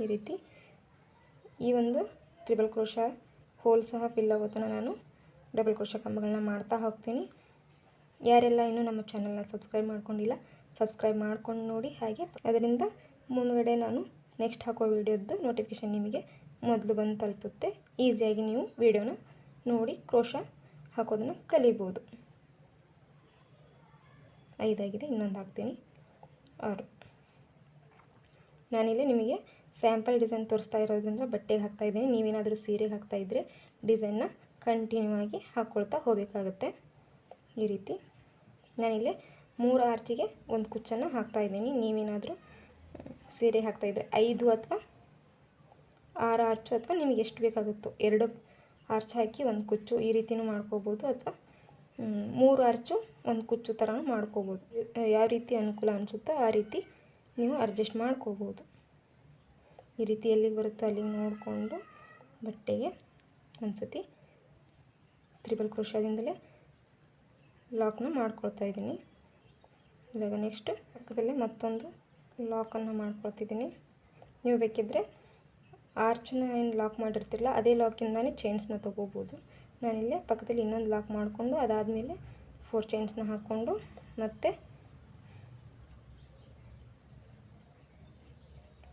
ಈ ರೀತಿ ಈ ಒಂದು ತ್ರಿಬಲ್ ಕ್ರೋಶ ಹೋಲ್ ಸಹ ಫಿಲ್ ಆಗೋ ತನಕ ನಾನು ಡಬಲ್ ಕ್ರೋಶ ಕಂಬಗಳನ್ನ ಮಾಡ್ತಾ ಹೋಗ್ತೀನಿ. ಯಾರೆಲ್ಲ ಇನ್ನೂ ನಮ್ಮ ಚಾನಲ್ನ ಸಬ್ಸ್ಕ್ರೈಬ್ ಮಾಡ್ಕೊಂಡಿಲ್ಲ ಸಬ್ಸ್ಕ್ರೈಬ್ ಮಾಡ್ಕೊಂಡು ನೋಡಿ. ಹಾಗೆ ಅದರಿಂದ ಮುಂದುಗಡೆ ನಾನು ನೆಕ್ಸ್ಟ್ ಹಾಕೋ ವಿಡಿಯೋದ್ದು ನೋಟಿಫಿಕೇಷನ್ ನಿಮಗೆ ಮೊದಲು ಬಂದು ತಲುಪುತ್ತೆ. ಈಸಿಯಾಗಿ ನೀವು ವಿಡಿಯೋನ ನೋಡಿ ಕ್ರೋಶ ಹಾಕೋದನ್ನು ಕಲಿಬೋದು. 5 ಆಗಿದೆ, ಇನ್ನೊಂದು ಹಾಕ್ತೀನಿ 6. ನಾನಿಲ್ಲಿ ನಿಮಗೆ ಸ್ಯಾಂಪಲ್ ಡಿಸೈನ್ ತೋರಿಸ್ತಾ ಇರೋದ್ರಿಂದ ಬಟ್ಟೆಗೆ ಹಾಕ್ತಾಯಿದ್ದೀನಿ. ನೀವೇನಾದರೂ ಸೀರೆಗೆ ಹಾಕ್ತಾಯಿದ್ರೆ ಡಿಸೈನ್ನ ಕಂಟಿನ್ಯೂ ಆಗಿ ಹಾಕ್ಕೊಳ್ತಾ ಹೋಗಬೇಕಾಗುತ್ತೆ. ಈ ರೀತಿ ನಾನಿಲ್ಲಿ 3 ಆರ್ಚಿಗೆ ಒಂದು ಕುಚ್ಚನ್ನು ಹಾಕ್ತಾಯಿದ್ದೀನಿ. ನೀವೇನಾದರೂ ಸೀರೆ ಹಾಕ್ತಾಯಿದ್ರೆ 5 ಅಥವಾ 6 ಆರ್ಚು ಅಥವಾ ನಿಮಗೆ ಎಷ್ಟು ಬೇಕಾಗುತ್ತೋ 2 ಆರ್ಚ್ ಹಾಕಿ ಒಂದು ಕುಚ್ಚು ಈ ರೀತಿಯೂ ಮಾಡ್ಕೋಬೋದು, ಅಥವಾ 3 ಆರ್ಚು ಒಂದು ಕುಚ್ಚು ಥರನೂ ಮಾಡ್ಕೋಬೋದು. ಯಾವ ರೀತಿ ಅನುಕೂಲ ಅನಿಸುತ್ತೋ ಆ ರೀತಿ ನೀವು ಅಡ್ಜಸ್ಟ್ ಮಾಡ್ಕೋಬೋದು. ಈ ರೀತಿ ಎಲ್ಲಿಗೆ ಬರುತ್ತೋ ಅಲ್ಲಿಗೆ ನೋಡಿಕೊಂಡು ಬಟ್ಟೆಗೆ ಒಂದು ಸತಿ ತ್ರಿಬಲ್ ಕ್ರೋಶದಿಂದಲೇ ಲಾಕ್ನ ಮಾಡ್ಕೊಳ್ತಾ ಇದ್ದೀನಿ. ಇವಾಗ ನೆಕ್ಸ್ಟ್ ಪಕ್ಕದಲ್ಲೇ ಮತ್ತೊಂದು ಲಾಕನ್ನು ಮಾಡ್ಕೊಳ್ತಿದ್ದೀನಿ. ನೀವು ಬೇಕಿದ್ದರೆ ಆರ್ಚನ್ನ ಏನು ಲಾಕ್ ಮಾಡಿರ್ತಿರಲ್ಲ ಅದೇ ಲಾಕಿಂದನೇ ಚೈನ್ಸ್ನ ತೊಗೋಬೋದು. ನಾನಿಲ್ಲೇ ಪಕ್ಕದಲ್ಲಿ ಇನ್ನೊಂದು ಲಾಕ್ ಮಾಡಿಕೊಂಡು ಅದಾದಮೇಲೆ 4 ಚೈನ್ಸ್ನ ಹಾಕ್ಕೊಂಡು ಮತ್ತೆ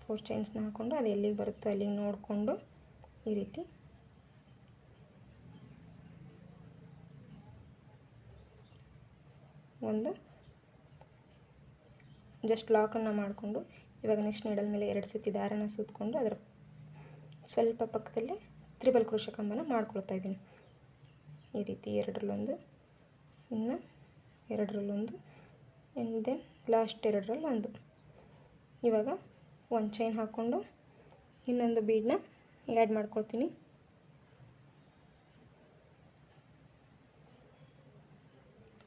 4 ಚೈನ್ಸ್ನ ಹಾಕ್ಕೊಂಡು ಅದು ಎಲ್ಲಿಗೆ ಬರುತ್ತೋ ಅಲ್ಲಿಗೆ ನೋಡಿಕೊಂಡು ಈ ರೀತಿ ಒಂದು ಜಸ್ಟ್ ಲಾಕನ್ನು ಮಾಡಿಕೊಂಡು ಇವಾಗ ನೆಕ್ಸ್ಟ್ ನೀಡಲ್ ಮೇಲೆ 2 ಸತಿ ದಾರನ ಸುತ್ತಕೊಂಡು ಅದರ ಸ್ವಲ್ಪ ಪಕ್ಕದಲ್ಲೇ ತ್ರಿಬಲ್ ಕ್ರೋಶ ಕಂಬನ ಮಾಡ್ಕೊಳ್ತಾ ಇದ್ದೀನಿ. ಈ ರೀತಿ ಎರಡರಲ್ಲೊಂದು, ಇನ್ನು ಎರಡರಲ್ಲೊಂದು, ಆ್ಯಂಡ್ ದೆನ್ ಲಾಸ್ಟ್ ಎರಡರಲ್ಲೊಂದು. ಇವಾಗ ಒಂದು ಚೈನ್ ಹಾಕ್ಕೊಂಡು ಇನ್ನೊಂದು ಬೀಡನ್ನ ಆ್ಯಡ್ ಮಾಡ್ಕೊಳ್ತೀನಿ.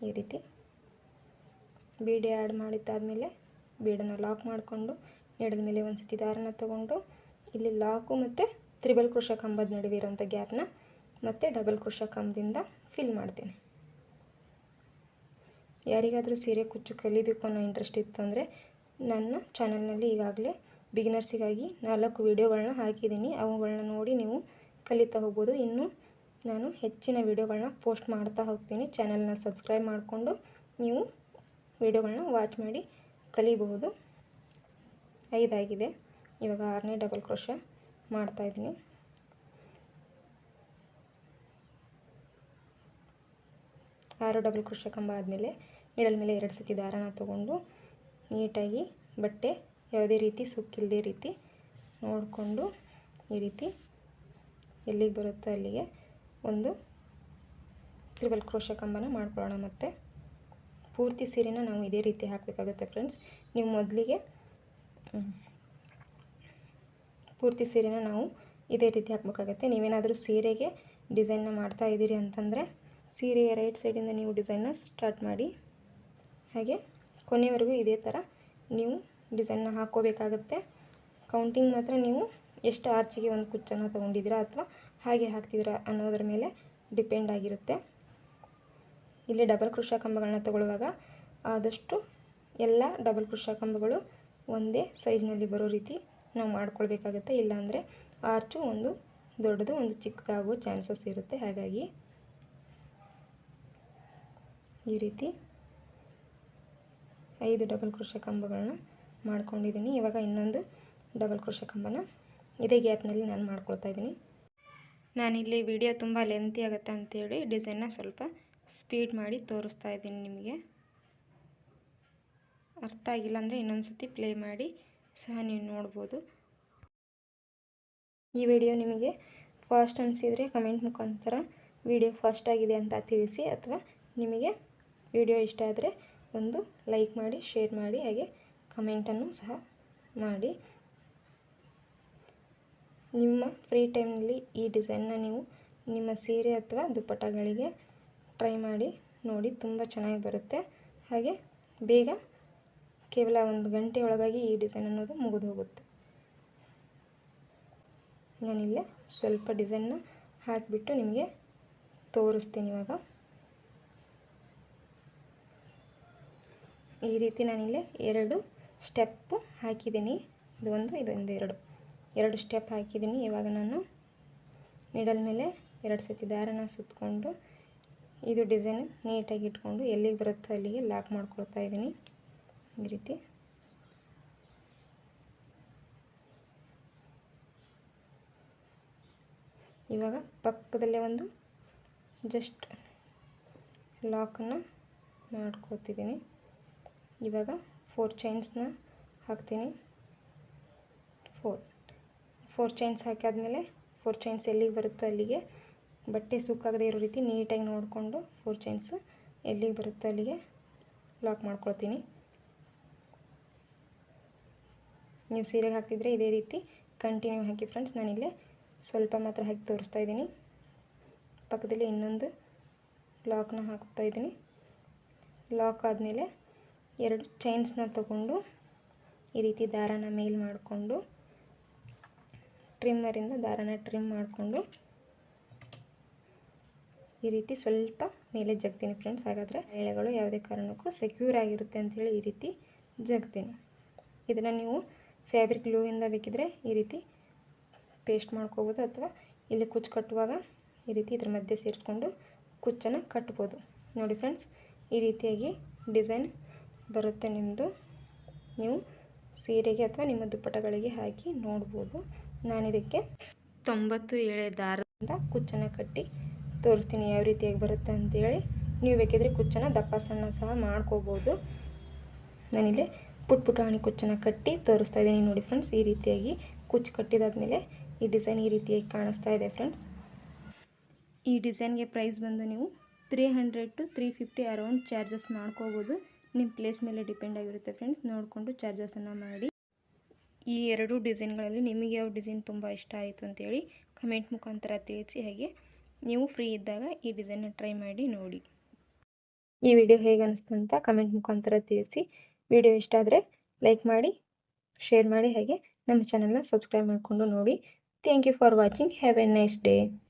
ಈ ರೀತಿ ಬೀಡ್ ಆ್ಯಡ್ ಮಾಡಿದ್ದಾದಮೇಲೆ ಬೀಡನ್ನು ಲಾಕ್ ಮಾಡಿಕೊಂಡು ನೀಡಲ್ ಮೇಲೆ ಒಂದು ಸತಿ ದಾರನ ತಗೊಂಡು ಇಲ್ಲಿ ಲಾಕು ಮತ್ತು ತ್ರಿಬಲ್ ಕ್ರೋಶ ಕಂಬದ ನಡುವೆ ಇರೋಂಥ ಗ್ಯಾಪ್ನ ಮತ್ತು ಡಬಲ್ ಕ್ರೋಶ ಕಂಬದಿಂದ ಫಿಲ್ ಮಾಡ್ತೀನಿ. ಯಾರಿಗಾದರೂ ಸೀರೆ ಕುಚ್ಚು ಕಲಿಬೇಕು ಅನ್ನೋ ಇಂಟ್ರೆಸ್ಟ್ ಇತ್ತು ಅಂದರೆ ನನ್ನ ಚಾನಲ್ನಲ್ಲಿ ಈಗಾಗಲೇ ಬಿಗಿನರ್ಸಿಗಾಗಿ 4 ವೀಡಿಯೋಗಳನ್ನ ಹಾಕಿದ್ದೀನಿ. ಅವುಗಳನ್ನ ನೋಡಿ ನೀವು ಕಲಿತಾ ಹೋಗ್ಬೋದು. ಇನ್ನು ನಾನು ಹೆಚ್ಚಿನ ವೀಡಿಯೋಗಳನ್ನ ಪೋಸ್ಟ್ ಮಾಡ್ತಾ ಹೋಗ್ತೀನಿ. ಚಾನಲ್ನ ಸಬ್ಸ್ಕ್ರೈಬ್ ಮಾಡಿಕೊಂಡು ನೀವು ವೀಡಿಯೋಗಳನ್ನ ವಾಚ್ ಮಾಡಿ ಕಲಿಬಹುದು. 5 ಆಗಿದೆ. ಇವಾಗ 6ನೇ ಡಬಲ್ ಕ್ರೋಶ ಮಾಡ್ತಾಯಿದ್ದೀನಿ. ಆರು ಡಬಲ್ ಕ್ರೋಶ ಕಂಬ ಆದಮೇಲೆ ನೀಡಲ್ ಮೇಲೆ 2 ಸತಿ ದಾರನ ತಗೊಂಡು ನೀಟಾಗಿ ಬಟ್ಟೆ ಯಾವುದೇ ರೀತಿ ಸುಕ್ಕಿಲ್ಲದೆ ರೀತಿ ನೋಡಿಕೊಂಡು ಈ ರೀತಿ ಎಲ್ಲಿಗೆ ಬರುತ್ತೋ ಅಲ್ಲಿಗೆ ಒಂದು ತ್ರಿಬಲ್ ಕ್ರೋಶ ಕಂಬನ ಮಾಡ್ಕೊಳ್ಳೋಣ. ಮತ್ತು ಪೂರ್ತಿ ಸೀರೆನ ನಾವು ಇದೇ ರೀತಿ ಹಾಕಬೇಕಾಗುತ್ತೆ ಫ್ರೆಂಡ್ಸ್. ನೀವು ಮೊದಲಿಗೆ ಪೂರ್ತಿ ಸೀರೆನ ನಾವು ಇದೇ ರೀತಿ ಹಾಕಬೇಕಾಗತ್ತೆ. ನೀವೇನಾದರೂ ಸೀರೆಗೆ ಡಿಸೈನ್ನ ಮಾಡ್ತಾ ಇದ್ದೀರಿ ಅಂತಂದರೆ ಸೀರೆಯ ರೈಟ್ ಸೈಡಿಂದ ನೀವು ಡಿಸೈನ್ನ ಸ್ಟಾರ್ಟ್ ಮಾಡಿ. ಹಾಗೆ ಕೊನೆಯವರೆಗೂ ಇದೇ ಥರ ನೀವು ಡಿಸೈನ್ನ ಹಾಕ್ಕೋಬೇಕಾಗತ್ತೆ. ಕೌಂಟಿಂಗ್ ಮಾತ್ರ ನೀವು ಎಷ್ಟು ಆರ್ಚಿಗೆ ಒಂದು ಕುಚ್ಚನ್ನು ತೊಗೊಂಡಿದ್ದೀರಾ ಅಥವಾ ಹಾಗೆ ಹಾಕ್ತಿದ್ದೀರಾ ಅನ್ನೋದ್ರ ಮೇಲೆ ಡಿಪೆಂಡ್ ಆಗಿರುತ್ತೆ. ಇಲ್ಲಿ ಡಬಲ್ ಕ್ರೋಶ ಕಂಬಗಳನ್ನ ತಗೊಳ್ಳುವಾಗ ಆದಷ್ಟು ಎಲ್ಲ ಡಬಲ್ ಕ್ರೋಶ ಕಂಬಗಳು ಒಂದೇ ಸೈಜ್ನಲ್ಲಿ ಬರೋ ರೀತಿ ನಾವು ಮಾಡ್ಕೊಳ್ಬೇಕಾಗತ್ತೆ. ಇಲ್ಲಾಂದರೆ ಆರ್ಚು ಒಂದು ದೊಡ್ಡದು ಒಂದು ಚಿಕ್ಕದಾಗೋ ಚಾನ್ಸಸ್ ಇರುತ್ತೆ. ಹಾಗಾಗಿ ಈ ರೀತಿ 5 ಡಬಲ್ ಕ್ರೋಶ ಕಂಬಗಳನ್ನ ಮಾಡ್ಕೊಂಡಿದ್ದೀನಿ. ಇವಾಗ ಇನ್ನೊಂದು ಡಬಲ್ ಕ್ರೋಶ ಕಂಬನ ಇದೇ ಗ್ಯಾಪ್ನಲ್ಲಿ ನಾನು ಮಾಡ್ಕೊಳ್ತಾ ಇದ್ದೀನಿ. ನಾನಿಲ್ಲಿ ವಿಡಿಯೋ ತುಂಬ ಲೆಂತಿ ಆಗುತ್ತೆ ಅಂತೇಳಿ ಡಿಸೈನ್ನ ಸ್ವಲ್ಪ ಸ್ಪೀಡ್ ಮಾಡಿ ತೋರಿಸ್ತಾ ಇದ್ದೀನಿ. ನಿಮಗೆ ಅರ್ಥ ಆಗಿಲ್ಲ ಅಂದರೆ ಇನ್ನೊಂದು ಸತಿ ಪ್ಲೇ ಮಾಡಿ ಸಹ ನೀವು ನೋಡ್ಬೋದು. ಈ ವಿಡಿಯೋ ನಿಮಗೆ ಫಾಸ್ಟ್ ಅನಿಸಿದರೆ ಕಮೆಂಟ್ ಮುಖಾಂತರ ವಿಡಿಯೋ ಫಾಸ್ಟ್ ಆಗಿದೆ ಅಂತ ತಿಳಿಸಿ, ಅಥವಾ ನಿಮಗೆ ವಿಡಿಯೋ ಇಷ್ಟ ಆದರೆ ಒಂದು ಲೈಕ್ ಮಾಡಿ, ಶೇರ್ ಮಾಡಿ, ಹಾಗೆ ಕಮೆಂಟನ್ನು ಸಹ ಮಾಡಿ. ನಿಮ್ಮ ಫ್ರೀ ಟೈಮ್ನಲ್ಲಿ ಈ ಡಿಸೈನ್ನ ನೀವು ನಿಮ್ಮ ಸೀರೆ ಅಥವಾ ದುಪ್ಪಟ್ಟಗಳಿಗೆ ಟ್ರೈ ಮಾಡಿ ನೋಡಿ, ತುಂಬ ಚೆನ್ನಾಗಿ ಬರುತ್ತೆ. ಹಾಗೆ ಬೇಗ ಕೇವಲ 1 ಗಂಟೆ ಒಳಗಾಗಿ ಈ ಡಿಸೈನ್ ಅನ್ನೋದು ಮುಗಿದು ಹೋಗುತ್ತೆ. ನಾನಿಲ್ಲೇ ಸ್ವಲ್ಪ ಡಿಸೈನ್ನ ಹಾಕಿಬಿಟ್ಟು ನಿಮಗೆ ತೋರಿಸ್ತೀನಿ. ಇವಾಗ ಈ ರೀತಿ ನಾನಿಲ್ಲೇ 2 ಸ್ಟೆಪ್ಪು ಹಾಕಿದ್ದೀನಿ. ಇದೊಂದು 2 ಸ್ಟೆಪ್ ಹಾಕಿದ್ದೀನಿ. ಇವಾಗ ನಾನು ನೀಡಲ್ ಮೇಲೆ 2 ಸತಿ ದಾರನ ಸುತ್ತಕೊಂಡು ಇದು ಡಿಸೈನ್ ನೀಟಾಗಿ ಇಟ್ಕೊಂಡು ಎಲ್ಲಿಗೆ ಬರುತ್ತೋ ಅಲ್ಲಿಗೆ ಲಾಕ್ ಮಾಡ್ಕೊಳ್ತಾ ಇದ್ದೀನಿ. ಈ ರೀತಿ ಇವಾಗ ಪಕ್ಕದಲ್ಲೇ ಒಂದು ಜಸ್ಟ್ ಲಾಕನ್ನು ಮಾಡ್ಕೊತಿದ್ದೀನಿ. ಇವಾಗ 4 ಚೈನ್ಸ್ನ ಹಾಕ್ತೀನಿ. 4 ಚೈನ್ಸ್ ಹಾಕಾದ್ಮೇಲೆ 4 ಚೈನ್ಸ್ ಎಲ್ಲಿಗೆ ಬರುತ್ತೋ ಅಲ್ಲಿಗೆ ಬಟ್ಟೆ ಸುಕ್ಕಾಗದೇ ಇರೋ ರೀತಿ ನೀಟಾಗಿ ನೋಡಿಕೊಂಡು 4 ಚೈನ್ಸ್ ಎಲ್ಲಿಗೆ ಬರುತ್ತೋ ಅಲ್ಲಿಗೆ ಲಾಕ್ ಮಾಡ್ಕೊಳ್ತೀನಿ. ನೀವು ಸೀರೆಗೆ ಹಾಕ್ತಿದ್ರೆ ಇದೇ ರೀತಿ ಕಂಟಿನ್ಯೂ ಹಾಕಿ ಫ್ರೆಂಡ್ಸ್. ನಾನಿಲ್ಲೇ ಸ್ವಲ್ಪ ಮಾತ್ರ ಹಾಕಿ ತೋರಿಸ್ತಾ ಇದ್ದೀನಿ. ಪಕ್ಕದಲ್ಲಿ ಇನ್ನೊಂದು ಲಾಕ್ನ ಹಾಕ್ತಾ ಇದ್ದೀನಿ. ಲಾಕ್ ಆದಮೇಲೆ 2 ಚೈನ್ಸ್ನ ತಗೊಂಡು ಈ ರೀತಿ ದಾರನ ಮೇಲ್ ಮಾಡಿಕೊಂಡು ಟ್ರಿಮ್ಮರಿಂದ ದಾರನ ಟ್ರಿಮ್ ಮಾಡಿಕೊಂಡು ಈ ರೀತಿ ಸ್ವಲ್ಪ ಮೇಲೆ ಜಗ್ತೀನಿ ಫ್ರೆಂಡ್ಸ್. ಹಾಗಾದರೆ ಎಳೆಗಳು ಯಾವುದೇ ಕಾರಣಕ್ಕೂ ಸೆಕ್ಯೂರ್ ಆಗಿರುತ್ತೆ ಅಂಥೇಳಿ ಈ ರೀತಿ ಜಗ್ತೀನಿ. ಇದನ್ನು ನೀವು ಫ್ಯಾಬ್ರಿಕ್ ಗ್ಲೂವಿಂದ ಬೇಕಿದ್ರೆ ಈ ರೀತಿ ಪೇಸ್ಟ್ ಮಾಡ್ಕೋಬೋದು, ಅಥವಾ ಇಲ್ಲಿ ಕುಚ್ಚು ಕಟ್ಟುವಾಗ ಈ ರೀತಿ ಇದ್ರ ಮಧ್ಯೆ ಸೇರಿಸ್ಕೊಂಡು ಕುಚ್ಚನ್ನು ಕಟ್ಬೋದು. ನೋಡಿ ಫ್ರೆಂಡ್ಸ್, ಈ ರೀತಿಯಾಗಿ ಡಿಸೈನ್ ಬರುತ್ತೆ ನಿಮ್ಮದು. ನೀವು ಸೀರೆಗೆ ಅಥವಾ ನಿಮ್ಮ ದುಪ್ಪಟ್ಟಗಳಿಗೆ ಹಾಕಿ ನೋಡ್ಬೋದು. ನಾನಿದಕ್ಕೆ 90 ಎಳೆ ದಾರದಿಂದ ಕುಚ್ಚನ್ನು ಕಟ್ಟಿ ತೋರಿಸ್ತೀನಿ ಯಾವ ರೀತಿಯಾಗಿ ಬರುತ್ತೆ ಅಂತೇಳಿ. ನೀವು ಬೇಕಿದ್ರೆ ಕುಚ್ಚನ್ನು ದಪ್ಪ ಸಣ್ಣ ಸಹ ಮಾಡ್ಕೋಬೋದು. ನಾನಿಲ್ಲಿ ಪುಟಾಣಿ ಕುಚ್ಚನ್ನು ಕಟ್ಟಿ ತೋರಿಸ್ತಾ ಇದ್ದೀನಿ. ನೋಡಿ ಫ್ರೆಂಡ್ಸ್, ಈ ರೀತಿಯಾಗಿ ಕುಚ್ಚು ಕಟ್ಟಿದಾದ್ಮೇಲೆ ಈ ಡಿಸೈನ್ ಈ ರೀತಿಯಾಗಿ ಕಾಣಿಸ್ತಾ ಇದೆ ಫ್ರೆಂಡ್ಸ್. ಈ ಡಿಸೈನ್ಗೆ ಪ್ರೈಸ್ ಬಂದು ನೀವು 300 to 350 ಅರೌಂಡ್ ಚಾರ್ಜಸ್ ಮಾಡ್ಕೋಬೋದು. ನಿಮ್ಮ ಪ್ಲೇಸ್ ಮೇಲೆ ಡಿಪೆಂಡ್ ಆಗಿರುತ್ತೆ ಫ್ರೆಂಡ್ಸ್. ನೋಡಿಕೊಂಡು ಚಾರ್ಜಸನ್ನು ಮಾಡಿ. ಈ 2 ಡಿಸೈನ್ಗಳಲ್ಲಿ ನಿಮಗೆ ಯಾವ ಡಿಸೈನ್ ತುಂಬ ಇಷ್ಟ ಆಯಿತು ಅಂತೇಳಿ ಕಮೆಂಟ್ ಮುಖಾಂತರ ತಿಳಿಸಿ. ಹಾಗೆ ನೀವು ಫ್ರೀ ಇದ್ದಾಗ ಈ ಡಿಸೈನ್ನ ಟ್ರೈ ಮಾಡಿ ನೋಡಿ. ಈ ವಿಡಿಯೋ ಹೇಗೆ ಅನಿಸ್ತು ಅಂತ ಕಮೆಂಟ್ ಮುಖಾಂತರ ತಿಳಿಸಿ. ವಿಡಿಯೋ ಇಷ್ಟ ಆದರೆ ಲೈಕ್ ಮಾಡಿ, ಶೇರ್ ಮಾಡಿ, ಹಾಗೆ ನಮ್ಮ ಚಾನಲ್ನ ಸಬ್ಸ್ಕ್ರೈಬ್ ಮಾಡಿಕೊಂಡು ನೋಡಿ. Thank you for watching. Have a nice day.